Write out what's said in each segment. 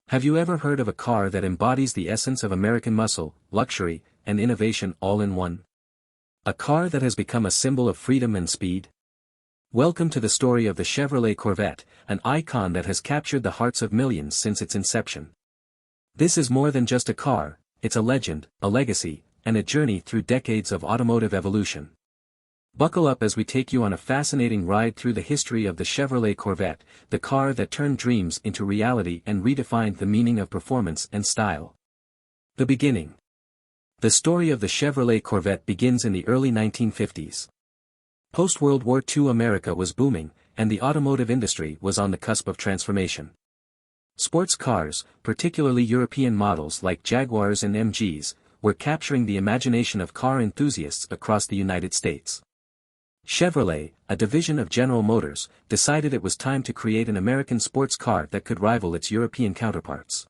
Have you ever heard of a car that embodies the essence of American muscle, luxury, and innovation all in one? A car that has become a symbol of freedom and speed? Welcome to the story of the Chevrolet Corvette, an icon that has captured the hearts of millions since its inception. This is more than just a car, it's a legend, a legacy, and a journey through decades of automotive evolution. Buckle up as we take you on a fascinating ride through the history of the Chevrolet Corvette, the car that turned dreams into reality and redefined the meaning of performance and style. The beginning. The story of the Chevrolet Corvette begins in the early 1950s. Post-World War II America was booming, and the automotive industry was on the cusp of transformation. Sports cars, particularly European models like Jaguars and MGs, were capturing the imagination of car enthusiasts across the United States. Chevrolet, a division of General Motors, decided it was time to create an American sports car that could rival its European counterparts.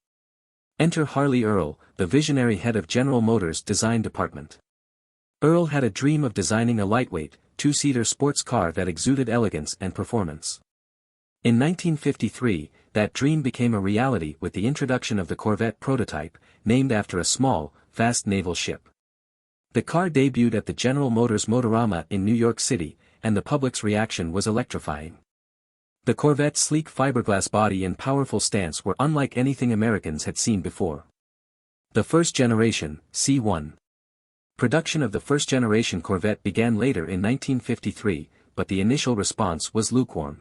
Enter Harley Earl, the visionary head of General Motors' design department. Earl had a dream of designing a lightweight, two-seater sports car that exuded elegance and performance. In 1953, that dream became a reality with the introduction of the Corvette prototype, named after a small, fast naval ship. The car debuted at the General Motors Motorama in New York City, and the public's reaction was electrifying. The Corvette's sleek fiberglass body and powerful stance were unlike anything Americans had seen before. The first generation, C1. Production of the first-generation Corvette began later in 1953, but the initial response was lukewarm.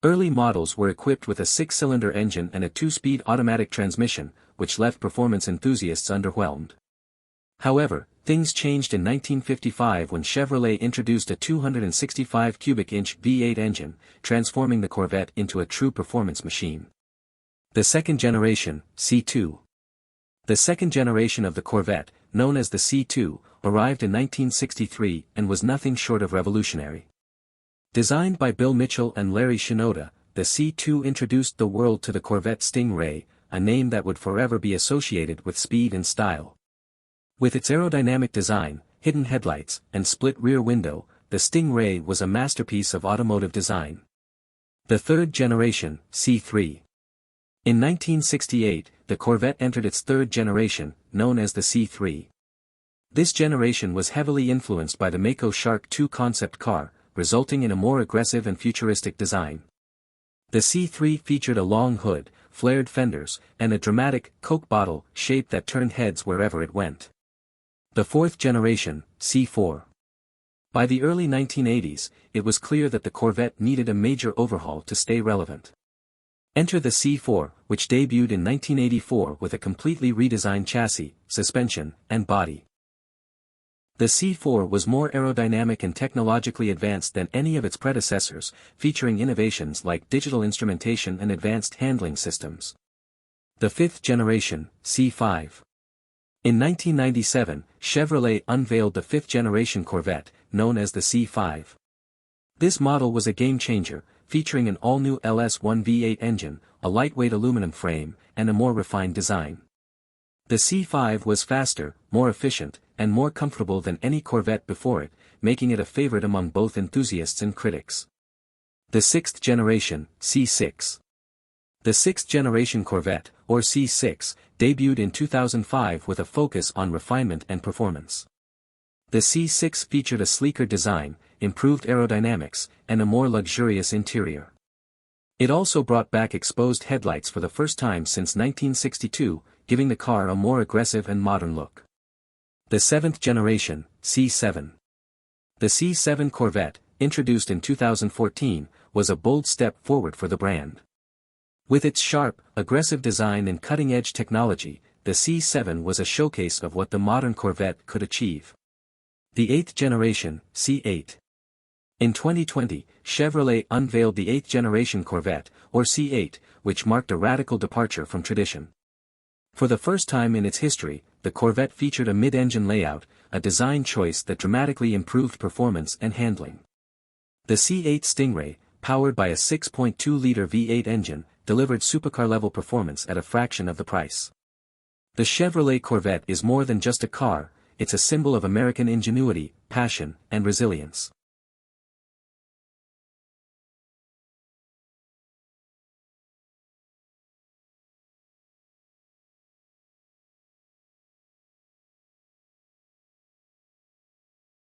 Early models were equipped with a six-cylinder engine and a two-speed automatic transmission, which left performance enthusiasts underwhelmed. However, things changed in 1955 when Chevrolet introduced a 265 cubic inch V8 engine, transforming the Corvette into a true performance machine. The second generation, C2. The second generation of the Corvette, known as the C2, arrived in 1963 and was nothing short of revolutionary. Designed by Bill Mitchell and Larry Shinoda, the C2 introduced the world to the Corvette Stingray, a name that would forever be associated with speed and style. With its aerodynamic design, hidden headlights, and split rear window, the Stingray was a masterpiece of automotive design. The third generation, C3. In 1968, the Corvette entered its third generation, known as the C3. This generation was heavily influenced by the Mako Shark II concept car, resulting in a more aggressive and futuristic design. The C3 featured a long hood, flared fenders, and a dramatic Coke bottle shape that turned heads wherever it went. The fourth generation, C4. By the early 1980s, it was clear that the Corvette needed a major overhaul to stay relevant. Enter the C4, which debuted in 1984 with a completely redesigned chassis, suspension, and body. The C4 was more aerodynamic and technologically advanced than any of its predecessors, featuring innovations like digital instrumentation and advanced handling systems. The fifth generation, C5. In 1997, Chevrolet unveiled the fifth-generation Corvette, known as the C5. This model was a game-changer, featuring an all-new LS1 V8 engine, a lightweight aluminum frame, and a more refined design. The C5 was faster, more efficient, and more comfortable than any Corvette before it, making it a favorite among both enthusiasts and critics. The sixth generation, C6. The sixth-generation Corvette, or C6, debuted in 2005 with a focus on refinement and performance. The C6 featured a sleeker design, improved aerodynamics, and a more luxurious interior. It also brought back exposed headlights for the first time since 1962, giving the car a more aggressive and modern look. The seventh generation, C7. The C7 Corvette, introduced in 2014, was a bold step forward for the brand. With its sharp, aggressive design and cutting-edge technology, the C7 was a showcase of what the modern Corvette could achieve. The eighth generation, C8. In 2020, Chevrolet unveiled the eighth-generation Corvette, or C8, which marked a radical departure from tradition. For the first time in its history, the Corvette featured a mid-engine layout, a design choice that dramatically improved performance and handling. The C8 Stingray, powered by a 6.2-liter V8 engine, delivered supercar-level performance at a fraction of the price. The Chevrolet Corvette is more than just a car, it's a symbol of American ingenuity, passion, and resilience.